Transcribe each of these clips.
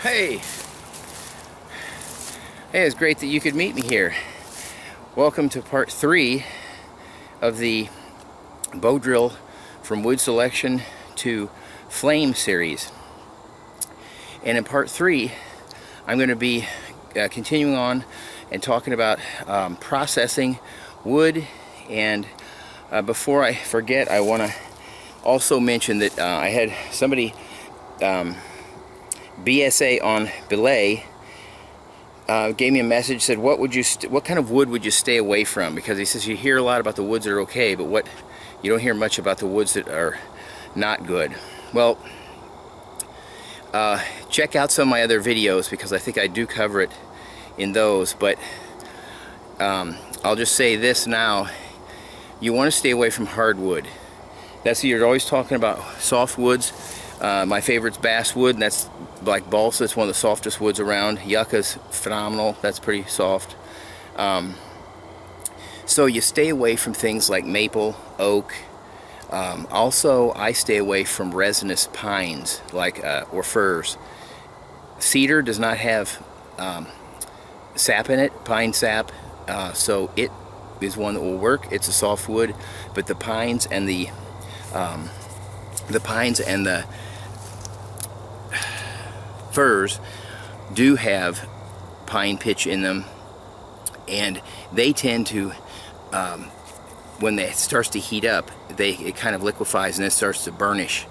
Hey, it's great that you could meet me here. Welcome to part 3 of the bow drill from wood selection to flame series. And in part 3, I'm going to be continuing on and talking about processing wood. And before I forget, I want to also mention that I had somebody BSA on Belay gave me a message, said what kind of wood would you stay away from, because he says you hear a lot about the woods that are okay, but you don't hear much about the woods that are not good. Well, check out some of my other videos, because I think I do cover it in those. But I'll just say this now: you want to stay away from hardwood. You're always talking about soft woods. My favorite's basswood, and that's like balsa. It's one of the softest woods around. Yucca's phenomenal. That's pretty soft. So you stay away from things like maple, oak. Also, I stay away from resinous pines or firs. Cedar does not have sap in it, pine sap, so it is one that will work. It's a soft wood, but the pines and the firs do have pine pitch in them, and they tend to, when it starts to heat up, it kind of liquefies and it starts to burnish,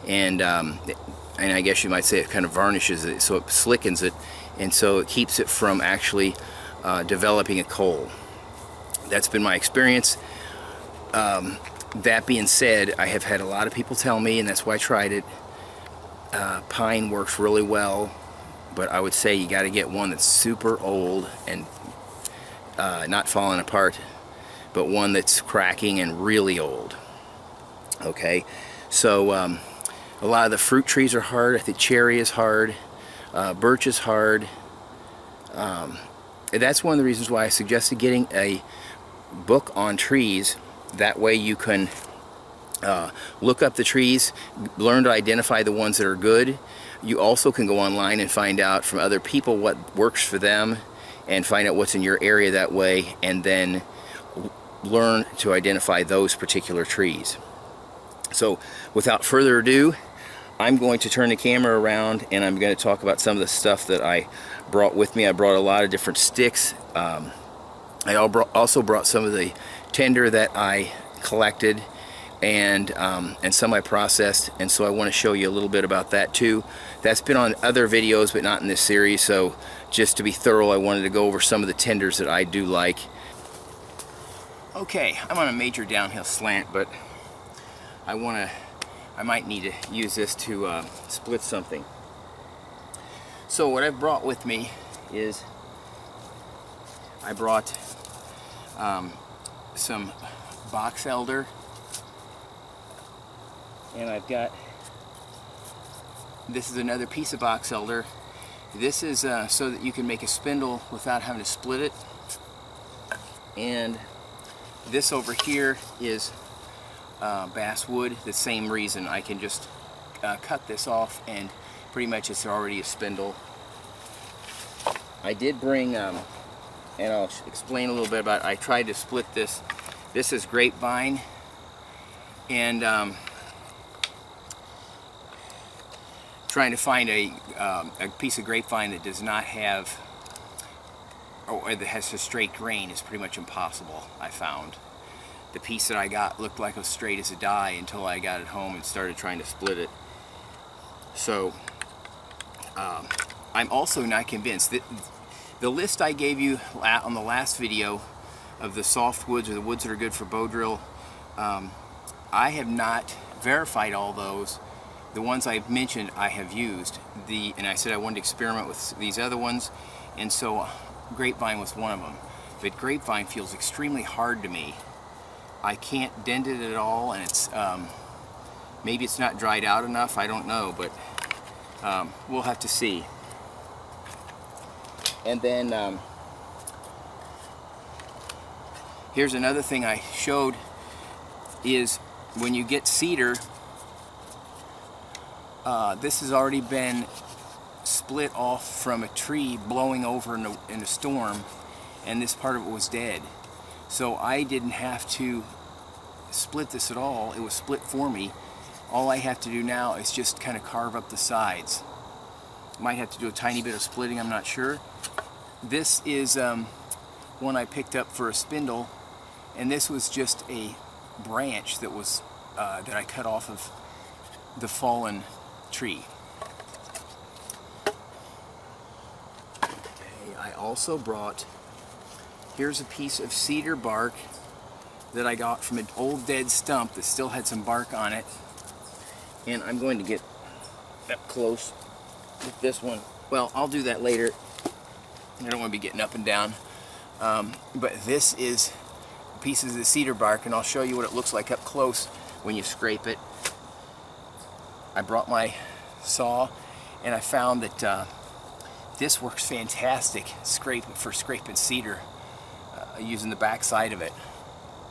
and I guess you might say it kind of varnishes it, so it slickens it, and so it keeps it from actually developing a coal. That's been my experience. That being said, I have had a lot of people tell me, and that's why I tried it, pine works really well, but I would say you got to get one that's super old and not falling apart, but one that's cracking and really old. Okay, so a lot of the fruit trees are hard. I think cherry is hard, birch is hard. That's one of the reasons why I suggested getting a book on trees. That way you can look up the trees, learn to identify the ones that are good. You also can go online and find out from other people what works for them, and find out what's in your area that way, and then learn to identify those particular trees. So without further ado, I'm going to turn the camera around and I'm going to talk about some of the stuff that I brought with me. I brought a lot of different sticks. I also brought some of the tinder that I collected, and some I processed, and so I want to show you a little bit about that too. That's been on other videos, but not in this series, so just to be thorough, I wanted to go over some of the tinders that I do like. Okay, I'm on a major downhill slant, but I might need to use this to split something. So what I've brought with me is I brought some box elder, and I've got, this is another piece of box elder. This is so that you can make a spindle without having to split it. And this over here is basswood. The same reason, I can just cut this off and pretty much it's already a spindle. I did bring, and I'll explain a little bit about it. I tried to split this. This is grapevine, and trying to find a piece of grapevine that does not have, or that has a straight grain, is pretty much impossible. I found the piece that I got looked like it was straight as a die until I got it home and started trying to split it. So I'm also not convinced that the list I gave you on the last video of the soft woods, or the woods that are good for bow drill, I have not verified all those. The ones I've mentioned I have used, and I said I wanted to experiment with these other ones, and so grapevine was one of them. But grapevine feels extremely hard to me. I can't dent it at all, and it's maybe it's not dried out enough, I don't know, but we'll have to see. And then here's another thing I showed, is when you get cedar, this has already been split off from a tree blowing over in a storm, and this part of it was dead. So I didn't have to split this at all. It was split for me. All I have to do now is just kind of carve up the sides. Might have to do a tiny bit of splitting, I'm not sure. This is one I picked up for a spindle, and this was just a branch that was that I cut off of the fallen tree. Okay, I also brought, here's a piece of cedar bark that I got from an old dead stump that still had some bark on it, and I'm going to get up close with this one. Well, I'll do that later. I don't want to be getting up and down. But this is pieces of the cedar bark, and I'll show you what it looks like up close when you scrape it. I brought my saw, and I found that this works fantastic for scraping cedar using the back side of it.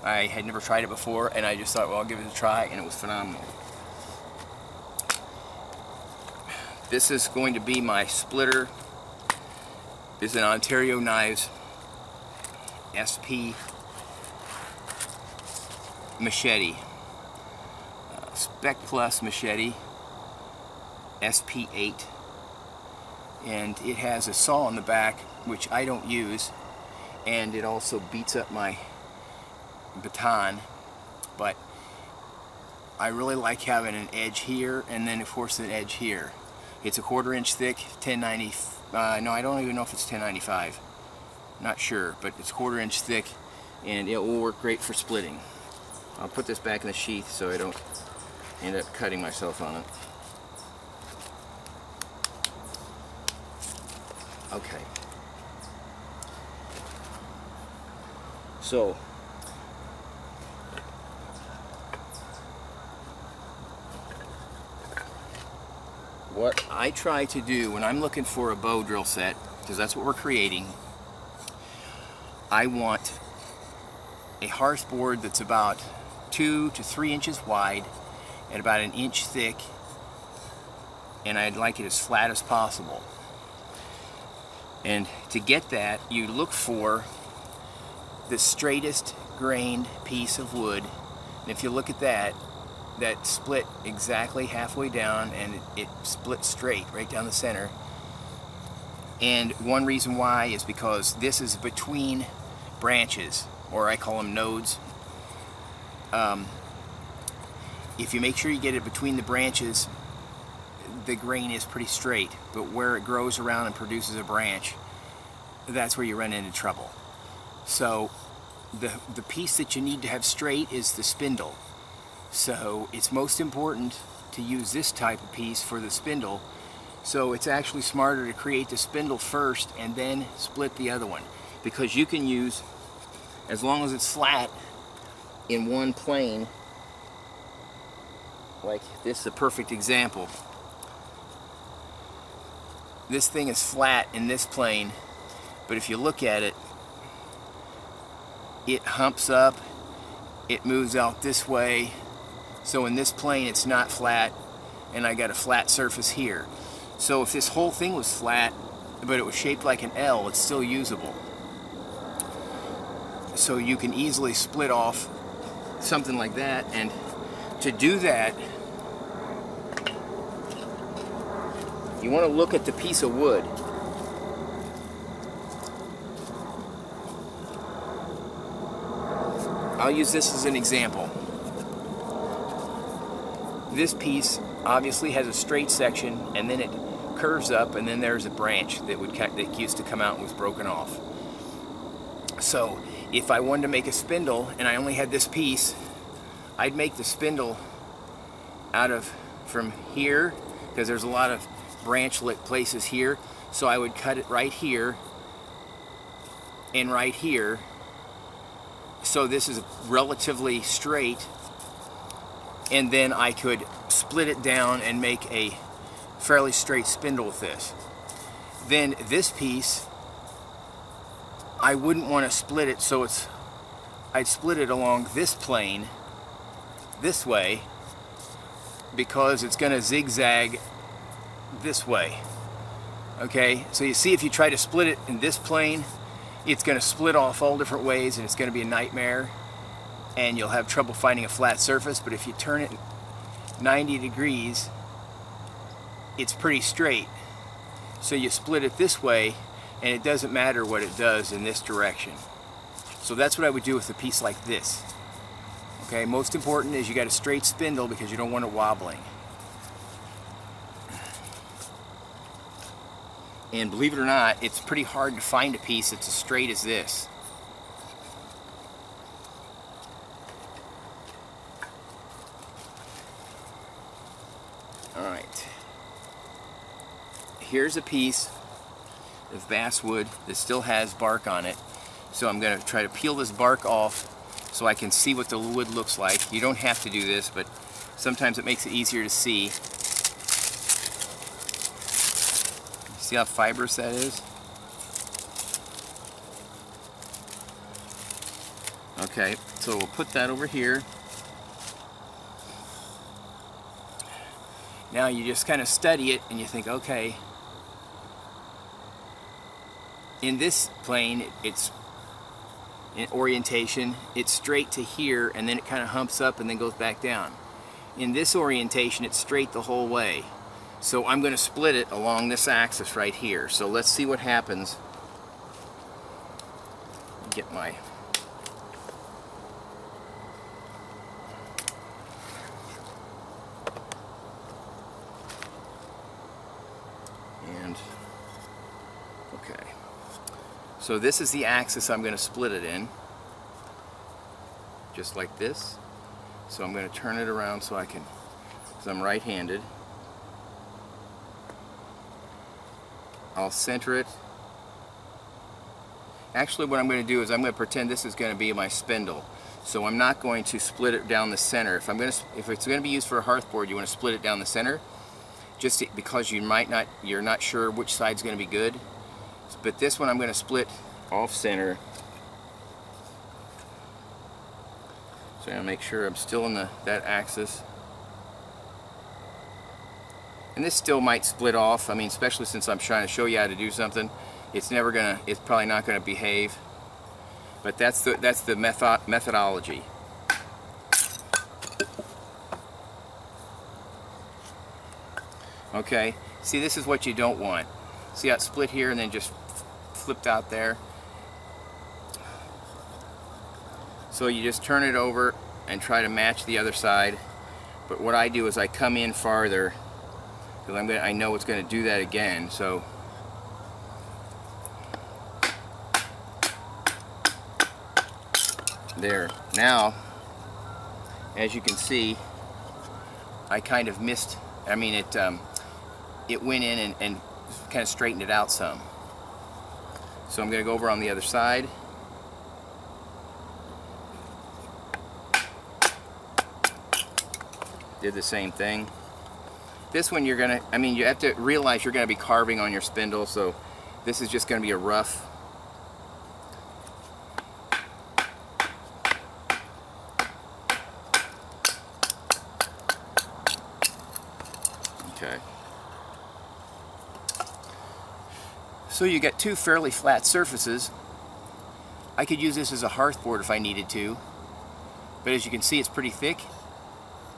I had never tried it before, and I just thought, well, I'll give it a try, and it was phenomenal. This is going to be my splitter. This is an Ontario Knives SP machete, Spec Plus machete, SP8, and it has a saw on the back, which I don't use, and it also beats up my baton, but I really like having an edge here, and then of course an edge here. It's a 1/4 inch thick, 1090. No, I don't even know if it's 1095. Not sure, but it's 1/4 inch thick, and it will work great for splitting. I'll put this back in the sheath so I don't end up cutting myself on it. Okay. So, what I try to do when I'm looking for a bow drill set, because that's what we're creating, I want a hearth board that's about 2 to 3 inches wide and about 1 inch thick, and I'd like it as flat as possible. And to get that, you look for the straightest grained piece of wood, and if you look at that, that split exactly halfway down, and it split straight right down the center. And one reason why is because this is between branches, or I call them nodes. If you make sure you get it between the branches, the grain is pretty straight, but where it grows around and produces a branch, that's where you run into trouble. So the piece that you need to have straight is the spindle. So it's most important to use this type of piece for the spindle. So it's actually smarter to create the spindle first and then split the other one, because you can use, as long as it's flat in one plane, like this is a perfect example. This thing is flat in this plane, but if you look at it, it humps up, it moves out this way. So in this plane it's not flat, and I got a flat surface here. So if this whole thing was flat, but it was shaped like an L, it's still usable. So you can easily split off something like that, and to do that, you want to look at the piece of wood. I'll use this as an example. This piece obviously has a straight section, and then it curves up, and then there's a branch that used to come out and was broken off. So if I wanted to make a spindle and I only had this piece, I'd make the spindle from here, because there's a lot of branchlet places here. So I would cut it right here and right here. So this is relatively straight, and then I could split it down and make a fairly straight spindle with this. Then this piece, I wouldn't want to split it, so I'd split it along this plane, this way, because it's going to zigzag this way. Okay, so you see if you try to split it in this plane, it's going to split off all different ways and it's going to be a nightmare and you'll have trouble finding a flat surface. But if you turn it 90 degrees, it's pretty straight. So you split it this way and it doesn't matter what it does in this direction. So that's what I would do with a piece like this. Okay, most important is you got a straight spindle because you don't want it wobbling. And believe it or not, it's pretty hard to find a piece that's as straight as this. Alright. Here's a piece of basswood that still has bark on it. So I'm going to try to peel this bark off so I can see what the wood looks like. You don't have to do this, but sometimes it makes it easier to see. See how fibrous that is? Okay, so we'll put that over here. Now you just kind of study it and you think, okay, in this plane, it's in orientation, it's straight to here and then it kind of humps up and then goes back down. In this orientation, it's straight the whole way. So I'm going to split it along this axis right here. So let's see what happens. Get my okay. So this is the axis I'm going to split it in. Just like this. So I'm going to turn it around so I can, because I'm right-handed. I'll center it. Actually, what I'm going to do is I'm going to pretend this is going to be my spindle. So I'm not going to split it down the center. If it's going to be used for a hearthboard, you want to split it down the center, just because you're not sure which side's going to be good. But this one I'm going to split off center. So I'm going to make sure I'm still in that axis. And this still might split off. I mean, especially since I'm trying to show you how to do something, it's probably not gonna behave. But that's the methodology. Okay. See, this is what you don't want. See how it split here and then just flipped out there. So you just turn it over and try to match the other side. But what I do is I come in farther, because I know it's going to do that again. So there. Now, as you can see, I kind of missed. I mean, it went in and kind of straightened it out some. So I'm going to go over on the other side. Did the same thing. This one you have to realize you're going to be carving on your spindle, so this is just going to be a rough. Okay. So you get two fairly flat surfaces. I could use this as a hearthboard if I needed to, but as you can see, it's pretty thick.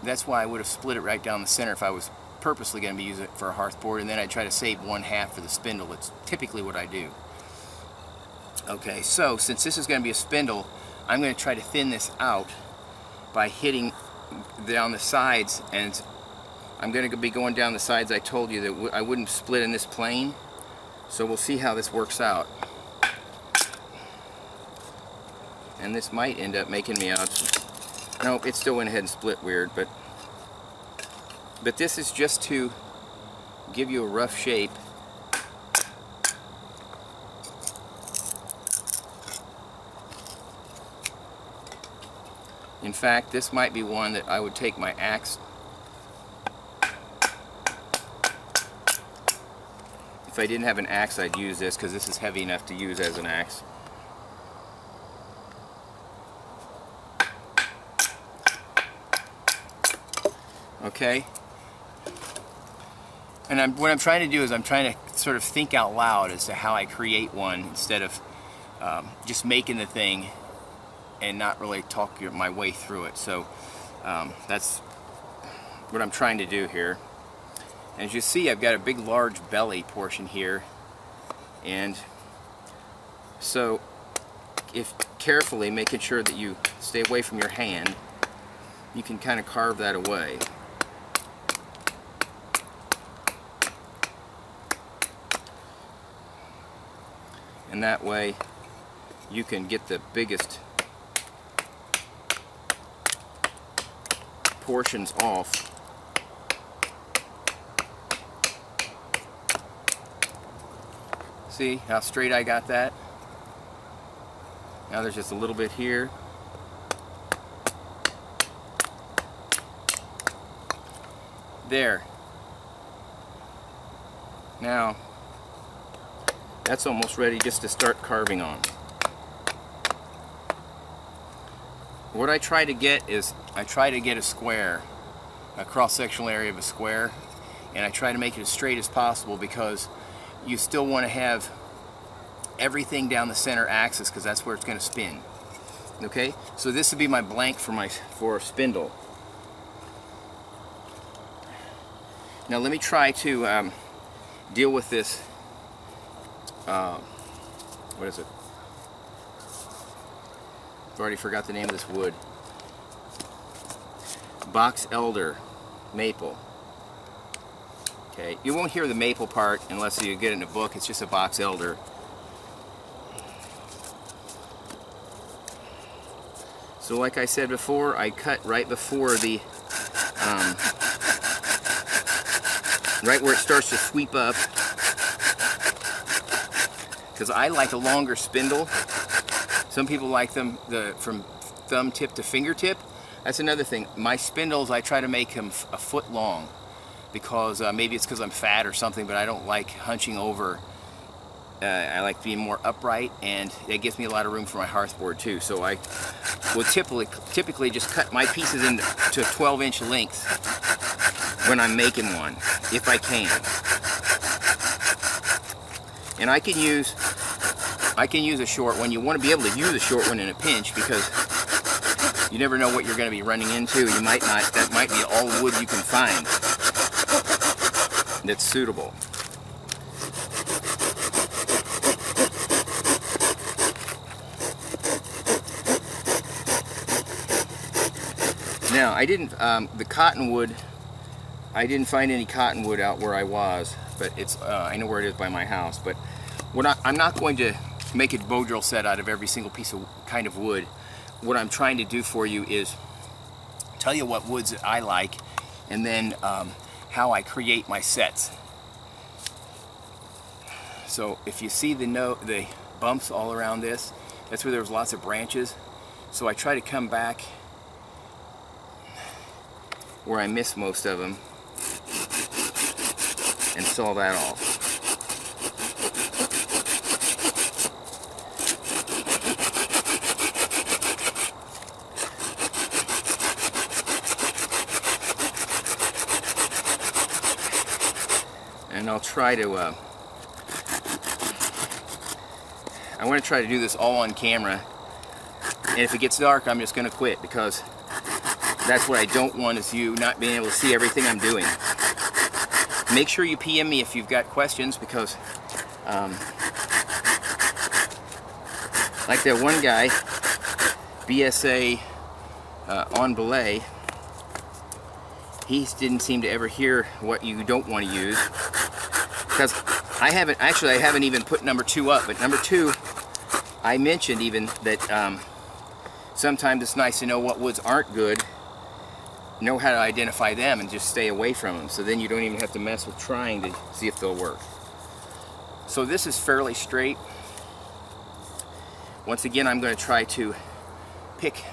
That's why I would have split it right down the center if I was purposely going to be using it for a hearthboard, and then I'd try to save 1/2 for the spindle. It's typically what I do. Okay, so since this is going to be a spindle, I'm going to try to thin this out by hitting down the sides, and I'm going to be going down the sides. I told you that I wouldn't split in this plane, so we'll see how this works out. And this might end up making me out. No, it still went ahead and split weird, but this is just to give you a rough shape. In fact, this might be one that I would take my axe. If I didn't have an axe, I'd use this because this is heavy enough to use as an axe. Okay. And what I'm trying to do is I'm trying to sort of think out loud as to how I create one instead of just making the thing and not really talk my way through it. So that's what I'm trying to do here. As you see, I've got a big large belly portion here, and so if carefully making sure that you stay away from your hand, you can kind of carve that away. And that way you can get the biggest portions off. See how straight I got that? Now there's just a little bit here. There. Now that's almost ready just to start carving on. What I try to get is, I try to get a square, a cross-sectional area of a square, and I try to make it as straight as possible because you still want to have everything down the center axis because that's where it's going to spin. Okay, so this would be my blank for a spindle. Now let me try to deal with this. What is it? I've already forgot the name of this wood. Box elder maple. Okay, you won't hear the maple part unless you get it in a book. It's just a box elder. So like I said before, I cut right before the right where it starts to sweep up, because I like a longer spindle. Some people like them from thumb tip to fingertip. That's another thing. My spindles, I try to make them a foot long because maybe it's because I'm fat or something, but I don't like hunching over. I like being more upright, and it gives me a lot of room for my hearthboard too. So I will typically just cut my pieces into 12-inch lengths when I'm making one, if I can. And I can use a short one. You want to be able to use a short one in a pinch because you never know what you're going to be running into. You might not. That might be all wood you can find that's suitable. Now, I didn't, the cottonwood, I didn't find any cottonwood out where I was, but it's, I know where it is by my house, but I'm not going to make a bow drill set out of every single piece of kind of wood. What I'm trying to do for you is tell you what woods that I like, and then how I create my sets. So if you see the bumps all around this, that's where there's lots of branches. So I try to come back where I missed most of them and saw that off. And I'll try to, I want to try to do this all on camera, and if it gets dark I'm just going to quit, because that's what I don't want, is you not being able to see everything I'm doing. Make sure you PM me if you've got questions, because like that one guy, BSA on belay, he didn't seem to ever hear what you don't want to use, because I haven't even put number 2 up, but number 2, I mentioned even that sometimes it's nice to know what woods aren't good, know how to identify them, and just stay away from them, so then you don't even have to mess with trying to see if they'll work. So this is fairly straight. Once again, I'm going to try to pick,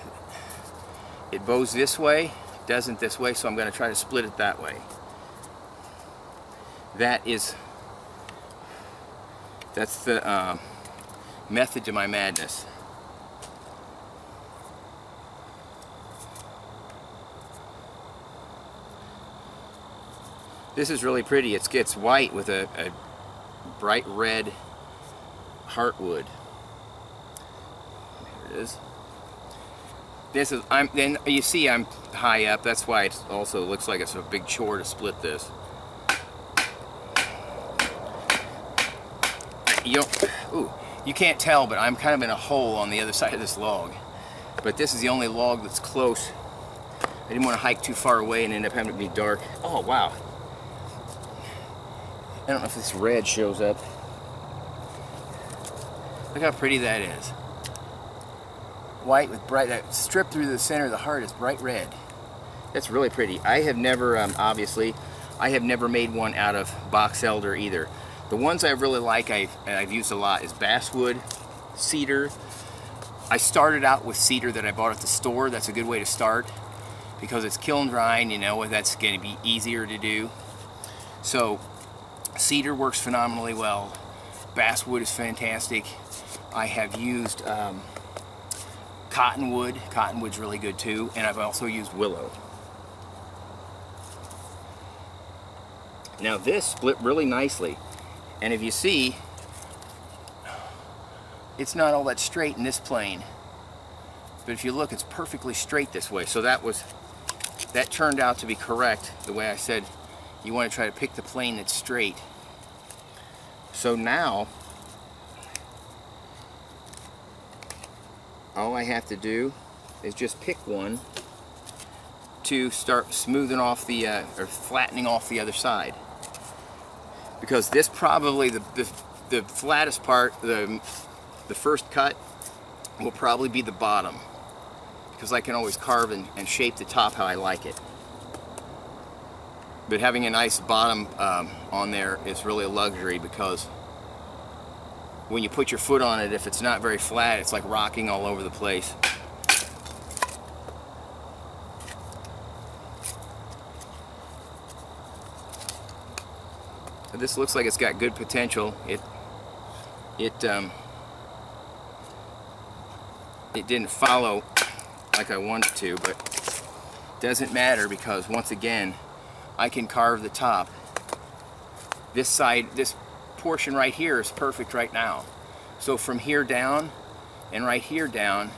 it bows this way, doesn't this way, so I'm going to try to split it that way. That's the method to my madness. This is really pretty. It's white with a bright red heartwood. There it is. This is, then you see I'm high up. That's why it also looks like it's a big chore to split this. You can't tell, but I'm kind of in a hole on the other side of this log. But this is the only log that's close. I didn't want to hike too far away and end up having it be dark. Oh, wow. I don't know if this red shows up. Look how pretty that is. White with bright, that strip through the center of the heart is bright red. That's really pretty. I have never, obviously, I have never made one out of box elder either. The ones I really like, I've used a lot, is basswood, cedar. I started out with cedar that I bought at the store. That's a good way to start because it's kiln drying, you know, that's going to be easier to do. So cedar works phenomenally well. Basswood is fantastic. I have used cottonwood. Cottonwood's really good too, and I've also used willow. Now this split really nicely, and if you see, it's not all that straight in this plane, but if you look, it's perfectly straight this way. So that turned out to be correct, the way I said you want to try to pick the plane that's straight. So now all I have to do is just pick one to start smoothing off the or flattening off the other side, because this probably the flattest part, the first cut will probably be the bottom, because I can always carve and shape the top how I like it. But having a nice bottom on there is really a luxury, because when you put your foot on it, if it's not very flat, it's like rocking all over the place. So this looks like it's got good potential. It didn't follow like I wanted to, but it doesn't matter, because once again, I can carve the top. This side, this portion right here is perfect right now. So from here down and right here down,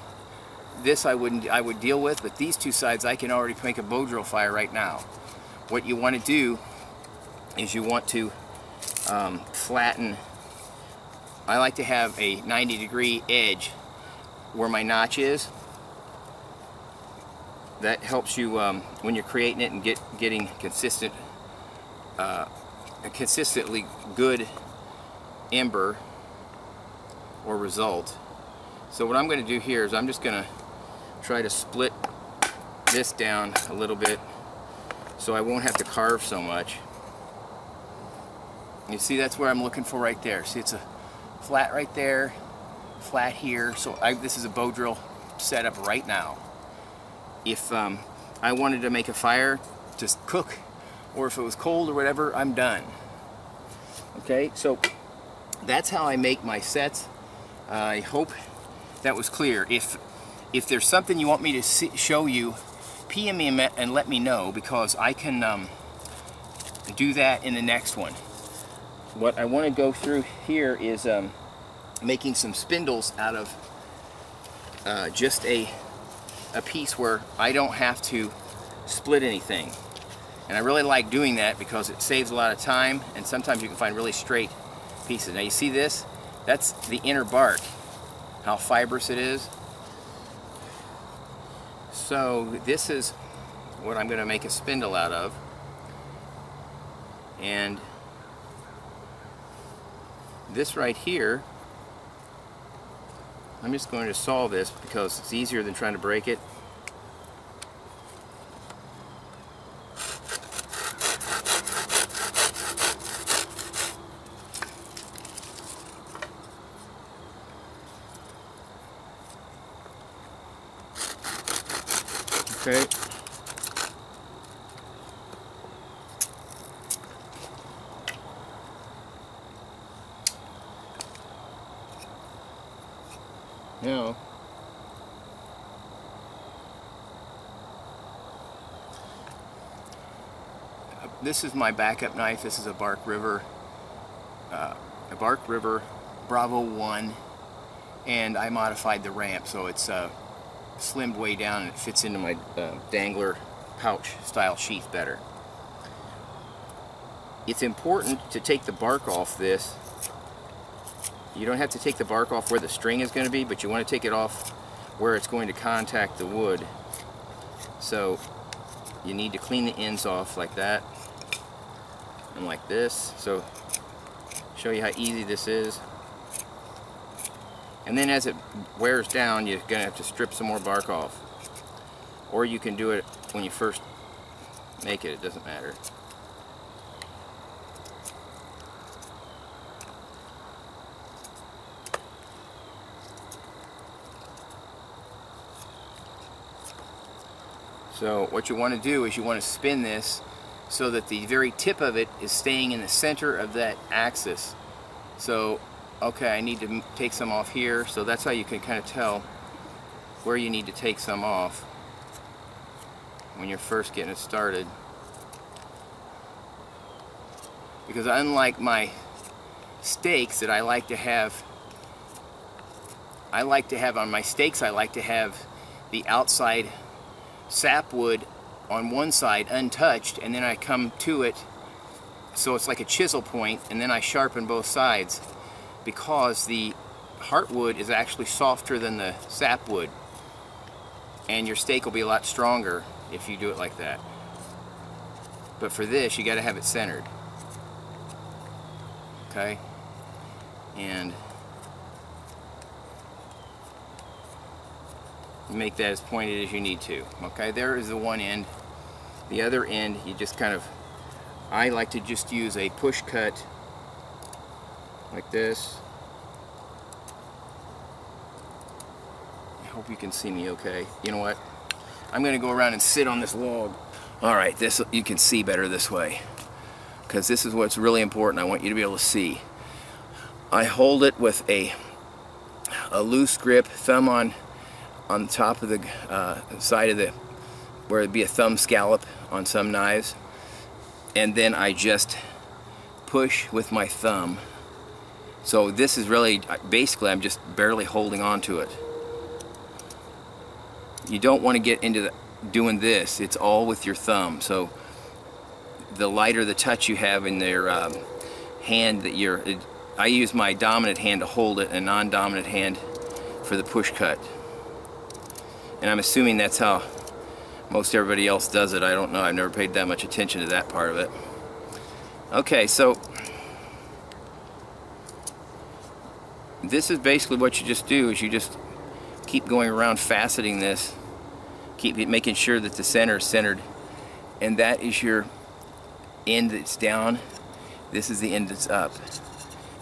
this I would deal with, but these two sides I can already make a bow drill fire right now. What you want to do is you want to flatten. I like to have a 90-degree edge where my notch is. That helps you when you're creating it and getting consistent, a consistently good ember or result. So what I'm going to do here is I'm just going to try to split this down a little bit so I won't have to carve so much. You see, that's where I'm looking for right there. See, it's a flat right there, flat here. So this is a bow drill setup right now. If I wanted to make a fire, just cook, or if it was cold or whatever, I'm done. Okay, so that's how I make my sets. I hope that was clear. If there's something you want me to show you, PM me and let me know, because I can do that in the next one. What I want to go through here is making some spindles out of just a piece where I don't have to split anything. And I really like doing that because it saves a lot of time, and sometimes you can find really straight pieces. Now you see this? That's the inner bark, how fibrous it is. So this is what I'm going to make a spindle out of. And this right here, I'm just going to saw this because it's easier than trying to break it. Okay. Now, this is my backup knife. This is a Bark River Bravo 1, and I modified the ramp so it's slimmed way down and it fits into my dangler pouch style sheath better. It's important to take the bark off this. You don't have to take the bark off where the string is going to be, but you want to take it off where it's going to contact the wood. So you need to clean the ends off like that and like this. So show you how easy this is. And then as it wears down, you're going to have to strip some more bark off. Or you can do it when you first make it, it doesn't matter. So what you want to do is you want to spin this so that the very tip of it is staying in the center of that axis. So, okay, I need to take some off here, so that's how you can kind of tell where you need to take some off when you're first getting it started. Because unlike my stakes that I like to have on my stakes, I like to have the outside sapwood on one side untouched, and then I come to it so it's like a chisel point, and then I sharpen both sides, because the heartwood is actually softer than the sapwood, and your stake will be a lot stronger if you do it like that. But for this, you got to have it centered. Okay, and make that as pointed as you need to. Okay, there is the one end. The other end, you just kind of, I like to just use a push cut like this. I hope you can see me okay. You know what? I'm going to go around and sit on this log. Alright, this you can see better this way, because this is what's really important. I want you to be able to see. I hold it with a loose grip, thumb on the top of the side of the, where it'd be a thumb scallop on some knives, and then I just push with my thumb. So this is really, basically I'm just barely holding on to it. You don't want to get into doing this. It's all with your thumb. So the lighter the touch you have in their hand that I use my dominant hand to hold it, and non-dominant hand for the push cut. And I'm assuming that's how most everybody else does it. I don't know. I've never paid that much attention to that part of it. Okay, so this is basically what you just do, is you just keep going around faceting this, keep making sure that the center is centered, and that is your end that's down. This is the end that's up.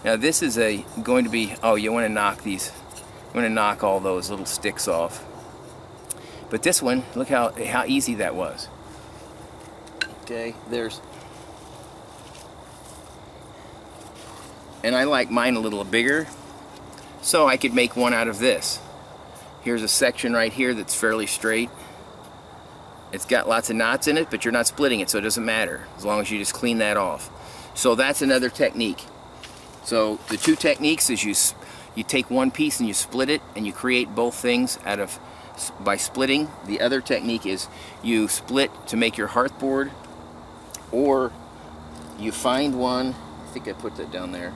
Now this is going to be, oh, you want to knock these, you want to knock all those little sticks off. But this one, look how easy that was. Okay, and I like mine a little bigger, so I could make one out of this. Here's a section right here that's fairly straight. It's got lots of knots in it, but you're not splitting it, so it doesn't matter, as long as you just clean that off. So that's another technique. So the two techniques is you take one piece and you split it, and you create both things by splitting. The other technique is you split to make your hearthboard, or you find one, I think I put that down there,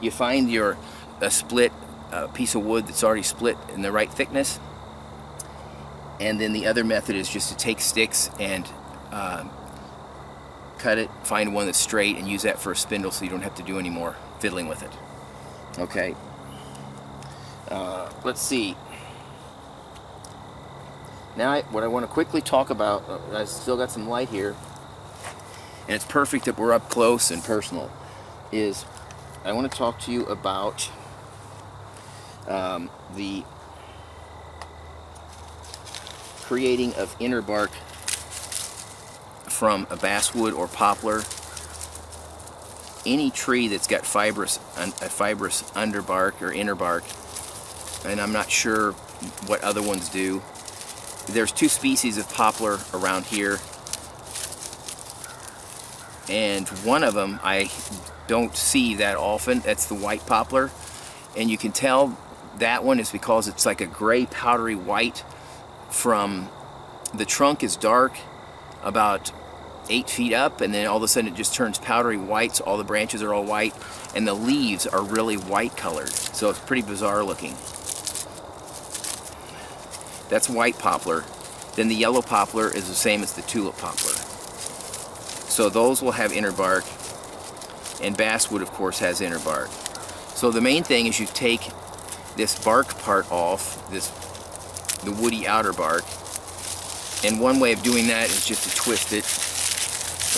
you find a split piece of wood that's already split in the right thickness, and then the other method is just to take sticks and cut it, find one that's straight, and use that for a spindle so you don't have to do any more fiddling with it. Okay, let's see. Now what I want to quickly talk about, I still got some light here, and it's perfect that we're up close and personal, is I want to talk to you about the creating of inner bark from a basswood or poplar. Any tree that's got a fibrous underbark or inner bark, and I'm not sure what other ones do. There's two species of poplar around here. and one of them I don't see that often. That's the white poplar, and you can tell that one is because it's like a gray powdery white. From the trunk is dark about 8 feet up, and then all of a sudden it just turns powdery white, so all the branches are all white, and the leaves are really white colored, so it's pretty bizarre looking. That's white poplar. Then the yellow poplar is the same as the tulip poplar. So those will have inner bark, and basswood of course has inner bark. So the main thing is you take this bark part off, the woody outer bark, and one way of doing that is just to twist it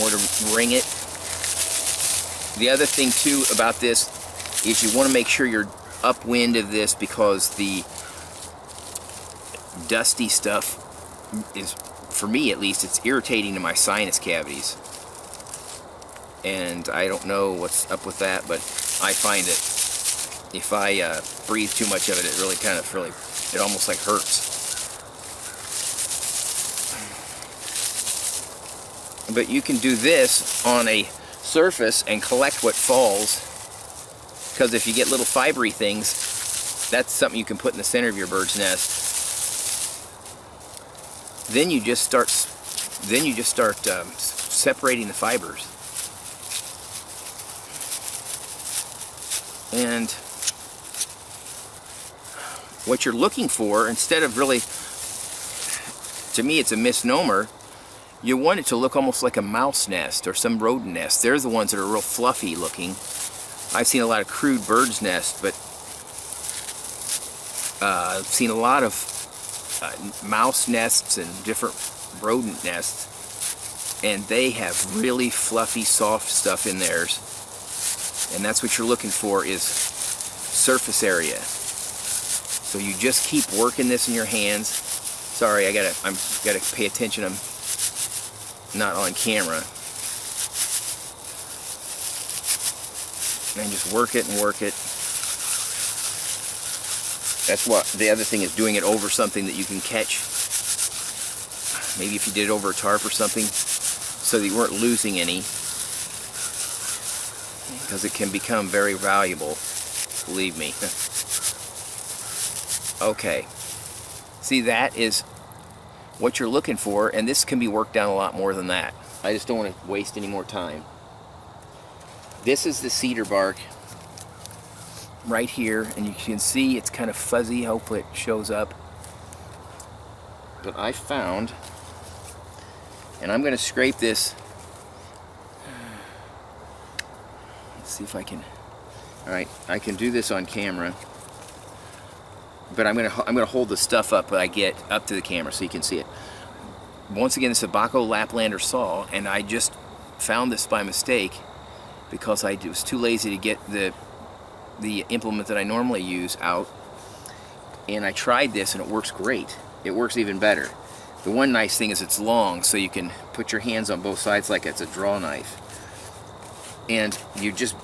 or to wring it. The other thing too about this is you want to make sure you're upwind of this, because the dusty stuff is, for me at least, it's irritating to my sinus cavities. And I don't know what's up with that, but I find that if I breathe too much of it, it really kind of it almost like hurts. But you can do this on a surface and collect what falls, because if you get little fibery things, that's something you can put in the center of your bird's nest. Then you just start separating the fibers. And what you're looking for, instead of really, to me it's a misnomer, you want it to look almost like a mouse nest or some rodent nest. They're the ones that are real fluffy looking. I've seen a lot of crude bird's nests, but I've seen a lot of mouse nests and different rodent nests, and they have really fluffy, soft stuff in theirs. And that's what you're looking for, is surface area. So you just keep working this in your hands. Sorry, I gotta pay attention. I'm not on camera. And just work it and work it. That's what the other thing is, doing it over something that you can catch. Maybe if you did it over a tarp or something, so that you weren't losing any, because it can become very valuable, believe me. Okay, see, that is what you're looking for, and this can be worked down a lot more than that. I just don't want to waste any more time. This is the cedar bark right here, and you can see it's kind of fuzzy. Hopefully it shows up. But I found, and I'm going to scrape this. Let's see if I can. All right, I can do this on camera, but I'm going to hold the stuff up that I get up to the camera so you can see it. Once again, it's a Bahco Laplander saw, and I just found this by mistake because I was too lazy to get the implement that I normally use out, and I tried this and it works great. It works even better. The one nice thing is it's long, so you can put your hands on both sides like it's a draw knife, and you just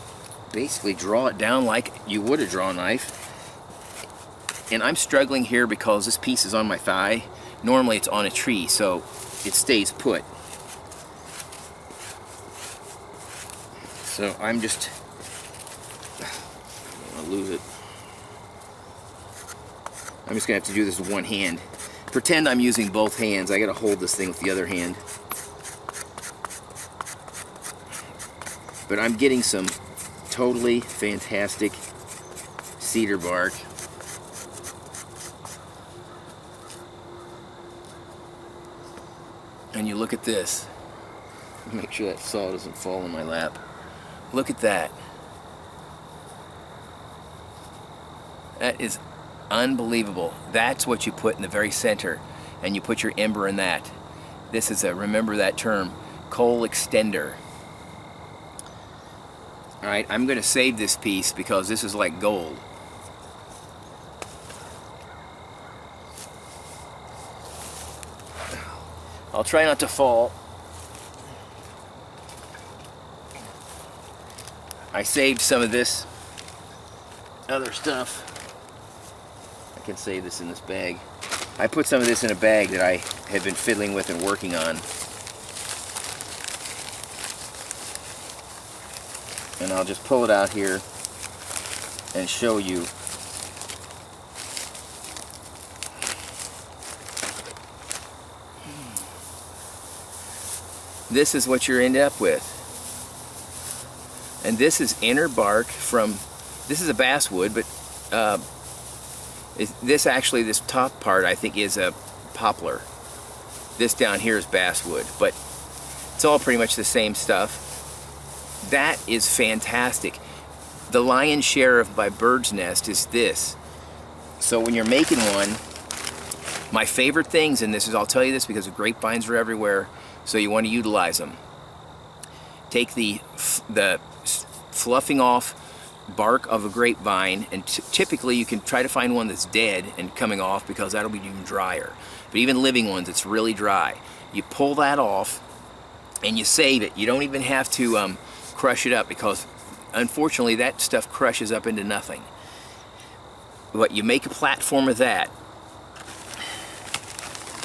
basically draw it down like you would a draw knife. And I'm struggling here because this piece is on my thigh. Normally it's on a tree, so it stays put. So I'm just, I'll lose it. I'm just gonna have to do this with one hand. Pretend I'm using both hands. I gotta hold this thing with the other hand. But I'm getting some totally fantastic cedar bark. And you look at this. Make sure that saw doesn't fall in my lap. Look at that. That is unbelievable. That's what you put in the very center, and you put your ember in that. This is a, remember that term, coal extender. Alright, I'm going to save this piece because this is like gold. I'll try not to fall. I saved some of this other stuff. I can save this in this bag. I put some of this in a bag that I have been fiddling with and working on. And I'll just pull it out here and show you. This is what you end up with. And this is inner bark from, this is a basswood, but this top part I think is a poplar. This down here is basswood, but it's all pretty much the same stuff. That is fantastic. The lion's share of my bird's nest is this. So when you're making one, my favorite things in this is, I'll tell you this because the grapevines are everywhere, so you want to utilize them. Take the fluffing off bark of a grapevine, and typically you can try to find one that's dead and coming off because that'll be even drier. But even living ones, it's really dry. You pull that off and you save it. You don't even have to crush it up because unfortunately that stuff crushes up into nothing. But you make a platform of that.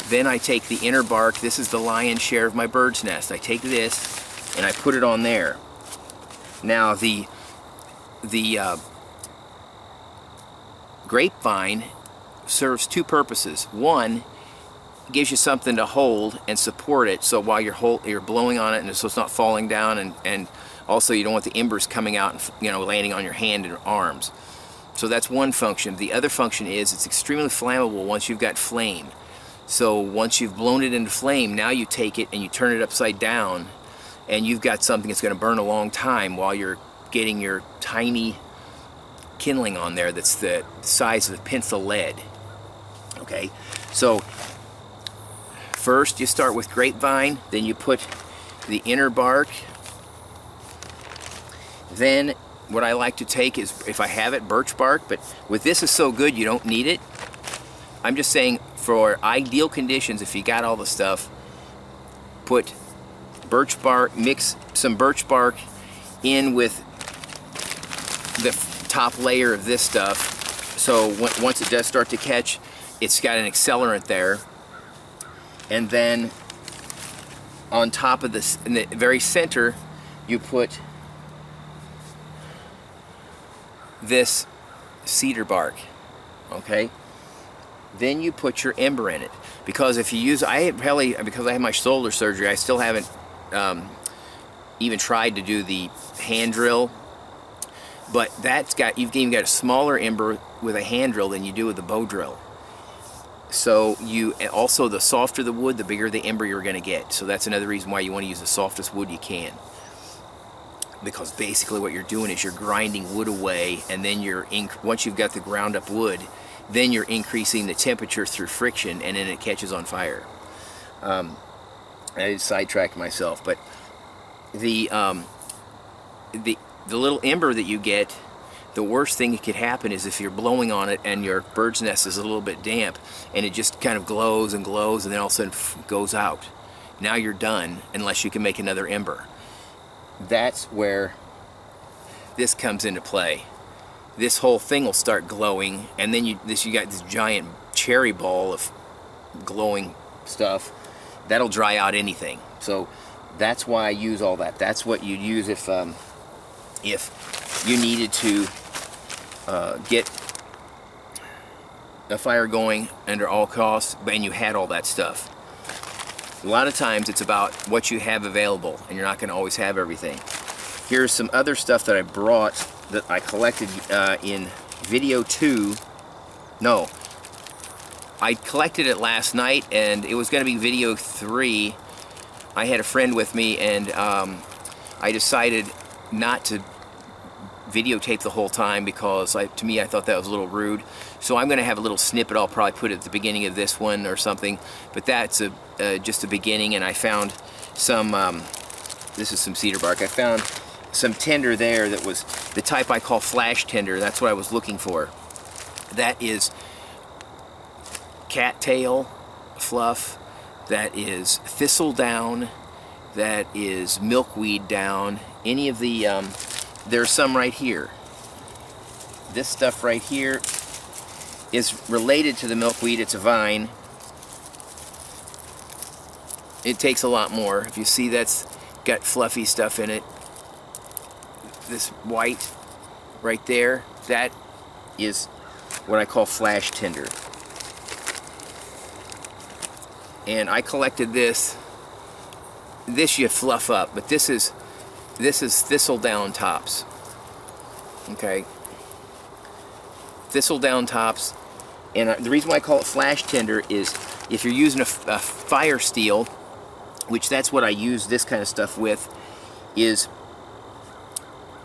Then I take the inner bark. This is the lion's share of my bird's nest. I take this and I put it on there. Now the grapevine serves two purposes. One, gives you something to hold and support it, so while you're blowing on it, and so it's not falling down, and also you don't want the embers coming out and landing on your hand and arms. So that's one function. The other function is it's extremely flammable once you've got flame. So once you've blown it into flame, now you take it and you turn it upside down, and you've got something that's going to burn a long time while you're getting your tiny kindling on there that's the size of a pencil lead. Okay, so first you start with grapevine, then you put the inner bark. Then what I like to take is, if I have it, birch bark, but with this is so good you don't need it. I'm just saying for ideal conditions, if you got all the stuff, put birch bark, mix some birch bark in with the top layer of this stuff, so once it does start to catch, it's got an accelerant there. And then on top of this, in the very center, you put this cedar bark. Okay, then you put your ember in it, because if you use, because I had my shoulder surgery, I still haven't even tried to do the hand drill, but you've even got a smaller ember with a hand drill than you do with the bow drill. So also, the softer the wood, the bigger the ember you're going to get. So that's another reason why you want to use the softest wood you can, because basically what you're doing is you're grinding wood away, and then once you've got the ground up wood, then you're increasing the temperature through friction, and then it catches on fire. I sidetracked myself, but the little ember that you get, the worst thing that could happen is if you're blowing on it and your bird's nest is a little bit damp and it just kind of glows and glows and then all of a sudden goes out. Now you're done unless you can make another ember. That's where this comes into play. This whole thing will start glowing, and then you got this giant cherry ball of glowing stuff that'll dry out anything. So that's why I use all that. That's what you'd use if you needed to get a fire going under all costs, and you had all that stuff. A lot of times it's about what you have available, and you're not going to always have everything. Here's some other stuff that I brought that I collected in video 2. No, I collected it last night, and it was going to be video 3. I had a friend with me, and I decided not to videotape the whole time because to me I thought that was a little rude. So I'm going to have a little snippet I'll probably put at the beginning of this one or something, but that's just a beginning. And I found some, this is some cedar bark. I found some tinder there that was the type I call flash tinder. That's what I was looking for. That is cattail fluff, that is thistledown, that is milkweed down, any of the there's some right here. This stuff right here is related to the milkweed. It's a vine. It takes a lot more. If you see, that's got fluffy stuff in it. this white right there, that is what I call flash tinder. And I collected this. This you fluff up, but this is thistledown tops. Okay, thistledown tops. And the reason why I call it flash tinder is if you're using a fire steel, which that's what I use this kind of stuff with, is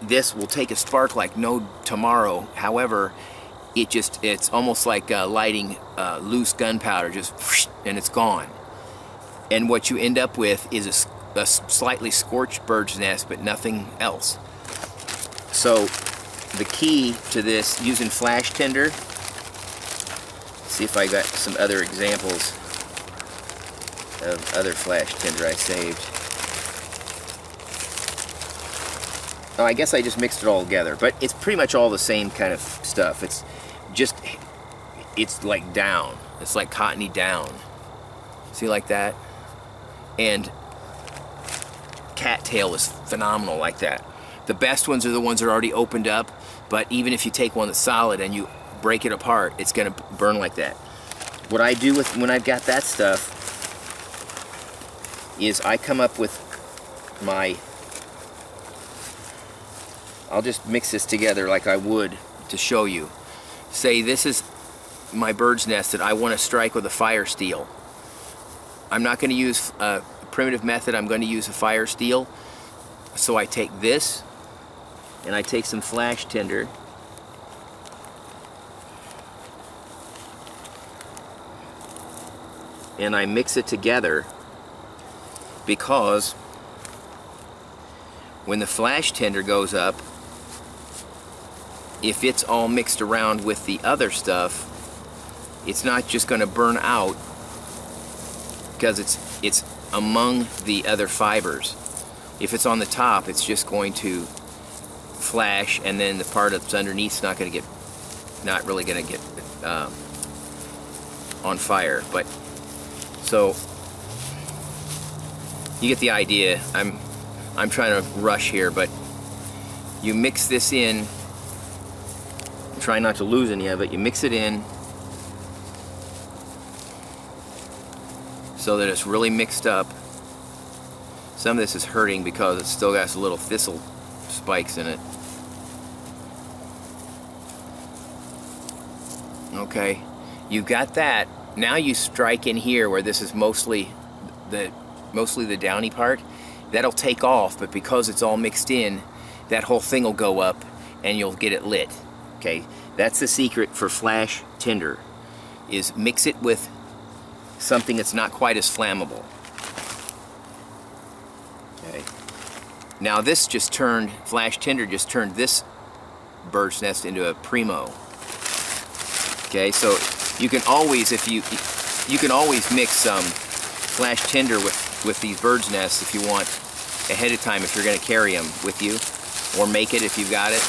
this will take a spark like no tomorrow. However, it's almost like lighting loose gunpowder, just whoosh, and it's gone. And what you end up with is a slightly scorched bird's nest, but nothing else. So the key to this, using flash tinder, see if I got some other examples of other flash tinder I saved. Oh, I guess I just mixed it all together, but it's pretty much all the same kind of stuff. It's like down. It's like cottony down. See, like that? And cattail is phenomenal like that. The best ones are the ones that are already opened up, but even if you take one that's solid and you break it apart, it's gonna burn like that. What I do when I've got that stuff is I come up with I'll just mix this together like I would to show you. Say this is my bird's nest that I want to strike with a fire steel. I'm not going to use a primitive method, I'm going to use a fire steel. So I take this and I take some flash tinder, and I mix it together, because when the flash tinder goes up, if it's all mixed around with the other stuff, it's not just going to burn out, because it's among the other fibers. If it's on the top, it's just going to flash, and then the part that's underneath is not really going to get on fire. But so you get the idea. I'm trying to rush here, but you mix this in. Try not to lose any of it. You mix it in so that it's really mixed up. Some of this is hurting because it's still got some little thistle spikes in it. Okay, you've got that. Now you strike in here where this is mostly the downy part. That'll take off, but because it's all mixed in, that whole thing will go up and you'll get it lit. Okay, that's the secret for flash tinder, is mix it with something that's not quite as flammable. Okay, now this flash tinder just turned this bird's nest into a primo. Okay, so you can always, you can always mix flash tinder with these bird's nests if you want ahead of time, if you're going to carry them with you, or make it if you've got it.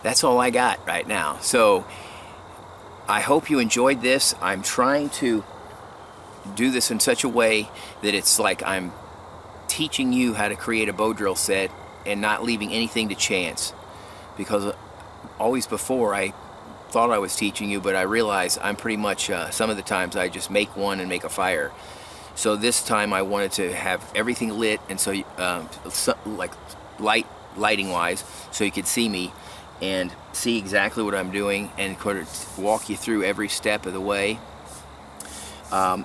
That's all I got right now. So I hope you enjoyed this. I'm trying to do this in such a way that it's like I'm teaching you how to create a bow drill set and not leaving anything to chance. Because always before I thought I was teaching you, but I realized I'm pretty much, some of the times I just make one and make a fire. So this time I wanted to have everything lit, and so like lighting wise, so you could see me and see exactly what I'm doing and kind of walk you through every step of the way. Oh,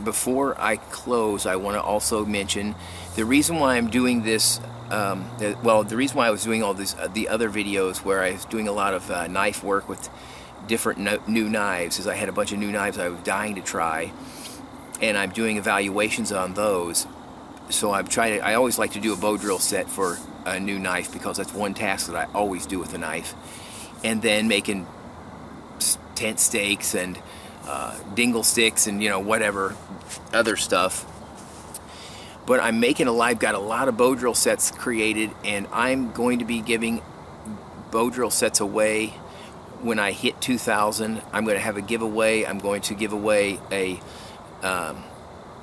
before I close, I want to also mention the reason why I'm doing this. The reason why I was doing all these the other videos where I was doing a lot of knife work with different new knives is I had a bunch of new knives I was dying to try, and I'm doing evaluations on those. So I always like to do a bow drill set for a new knife, because that's one task that I always do with a knife. And then making tent stakes and dingle sticks and whatever other stuff. But I've got a lot of bow drill sets created, and I'm going to be giving bow drill sets away when I hit 2,000. I'm going to have a giveaway. I'm going to give away a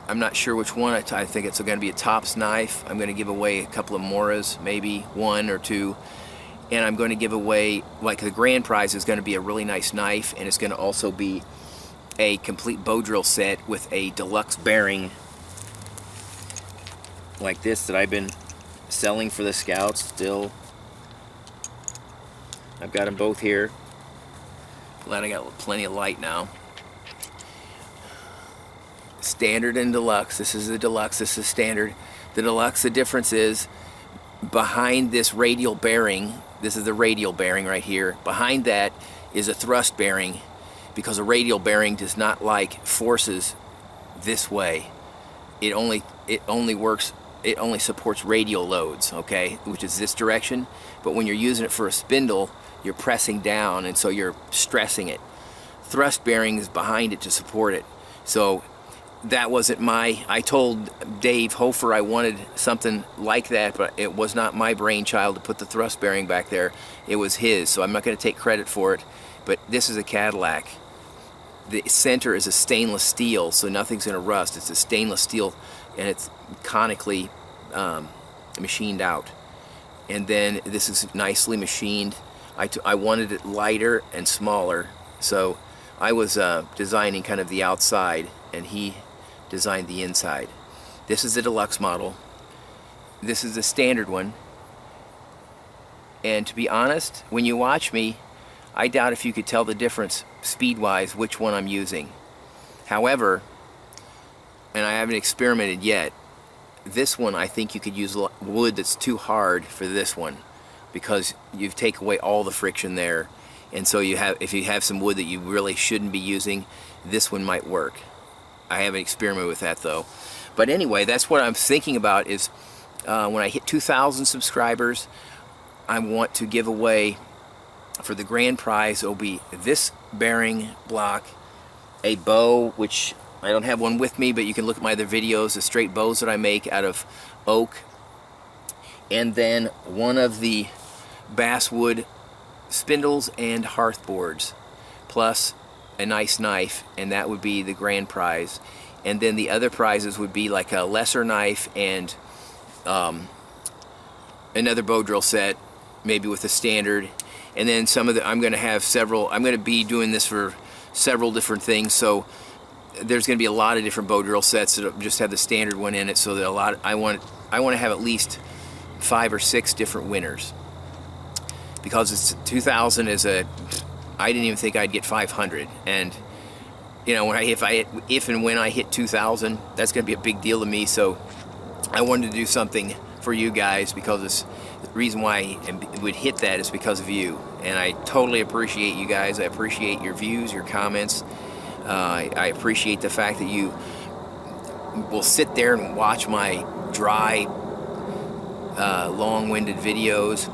I'm not sure which one. I think it's going to be a Tops knife. I'm going to give away a couple of Moras, maybe one or two. And I'm going to give away, like the grand prize is going to be a really nice knife, and it's going to also be a complete bow drill set with a deluxe bearing like this that I've been selling for the Scouts still. I've got them both here. Glad I got plenty of light now. Standard and deluxe. This is the deluxe, this is standard. The deluxe, the difference is behind this radial bearing, this is the radial bearing right here, behind that is a thrust bearing, because a radial bearing does not like forces this way. It only supports radial loads, okay, which is this direction. But when you're using it for a spindle, you're pressing down, and so you're stressing it. Thrust bearing is behind it to support it. So that wasn't I told Dave Hofer I wanted something like that, but it was not my brainchild to put the thrust bearing back there. It was his, so I'm not going to take credit for it. But this is a Cadillac. The center is a stainless steel, so nothing's going to rust. It's a stainless steel, and it's conically machined out. And then this is nicely machined. I wanted it lighter and smaller, so I was designing kind of the outside, and he designed the inside. This is the deluxe model. This is the standard one. And to be honest, when you watch me, I doubt if you could tell the difference speed-wise which one I'm using. However, and I haven't experimented yet, this one I think you could use wood that's too hard for this one, because you take away all the friction there. And so if you have some wood that you really shouldn't be using, this one might work. I haven't experimented with that though. But anyway, that's what I'm thinking about is when I hit 2,000 subscribers, I want to give away, for the grand prize, it'll be this bearing block, a bow, which I don't have one with me, but you can look at my other videos, the straight bows that I make out of oak, and then one of the basswood spindles and hearth boards, plus a nice knife, and that would be the grand prize. And then the other prizes would be like a lesser knife and another bow drill set, maybe with a standard. And then some of the, I'm going to be doing this for several different things, so there's going to be a lot of different bow drill sets that just have the standard one in it, so that I want to have at least 5 or 6 different winners, because it's 2,000 is I didn't even think I'd get 500, and you know, if and when I hit 2,000, that's going to be a big deal to me. So I wanted to do something for you guys, because the reason why I would hit that is because of you, and I totally appreciate you guys. I appreciate your views, your comments. I appreciate the fact that you will sit there and watch my dry, long-winded videos.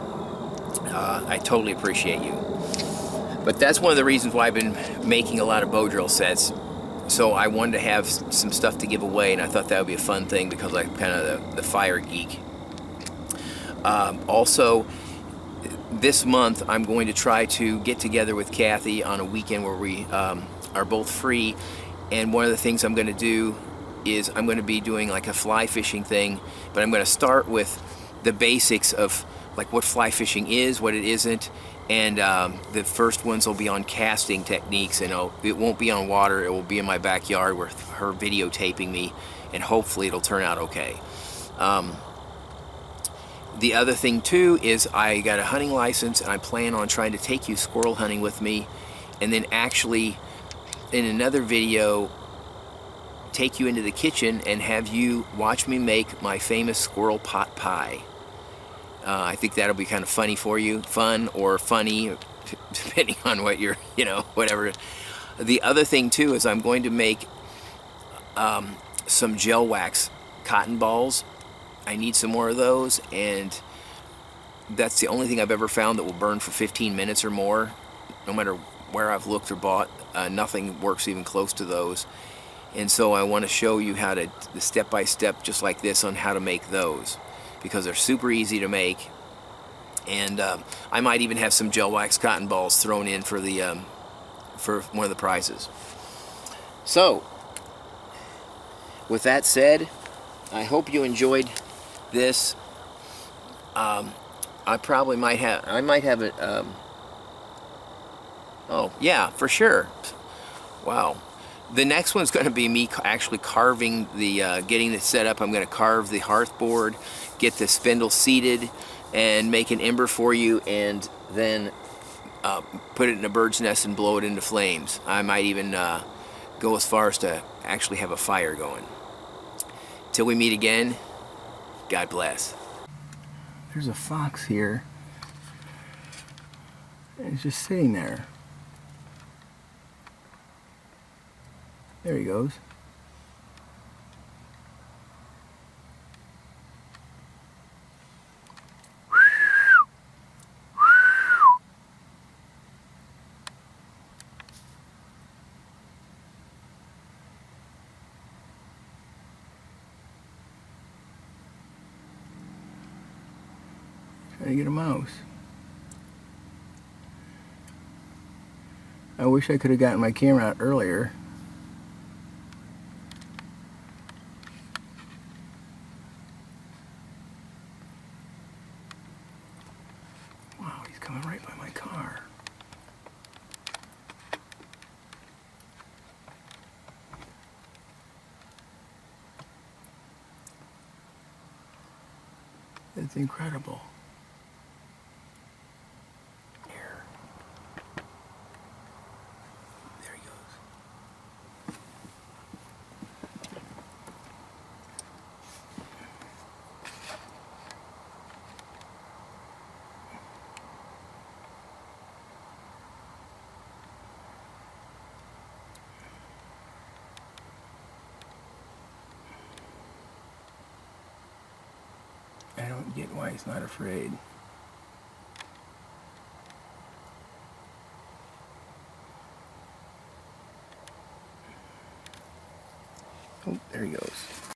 I totally appreciate you. But that's one of the reasons why I've been making a lot of bow drill sets. So I wanted to have some stuff to give away, and I thought that would be a fun thing, because I'm kind of the fire geek. Also, this month I'm going to try to get together with Kathy on a weekend where we are both free, and one of the things I'm going to do is I'm going to be doing like a fly fishing thing, but I'm going to start with the basics of like what fly fishing is, what it isn't, and the first ones will be on casting techniques, and it won't be on water. It will be in my backyard with her videotaping me, and hopefully it'll turn out okay. The other thing too is I got a hunting license, and I plan on trying to take you squirrel hunting with me, and then actually in another video take you into the kitchen and have you watch me make my famous squirrel pot pie. I think that'll be kind of funny for you, fun or funny, depending on what you're, whatever. The other thing too is I'm going to make some gel wax cotton balls. I need some more of those, and that's the only thing I've ever found that will burn for 15 minutes or more. No matter where I've looked or bought, nothing works even close to those. And so I want to show you how to, the step-by-step, just like this, on how to make those, because they're super easy to make. And I might even have some gel wax cotton balls thrown in for the for one of the prizes. So with that said, I hope you enjoyed this. I probably might have it. Oh yeah, for sure. Wow. The next one's going to be me actually carving the, getting it set up. I'm going to carve the hearth board, get the spindle seated, and make an ember for you, and then put it in a bird's nest and blow it into flames. I might even go as far as to actually have a fire going. Till we meet again, God bless. There's a fox here. It's just sitting there. There he goes. Trying to get a mouse. I wish I could have gotten my camera out earlier. Wow, he's coming right by my car. That's incredible. Here. There he goes. I don't get why he's not afraid. Oh, there he goes.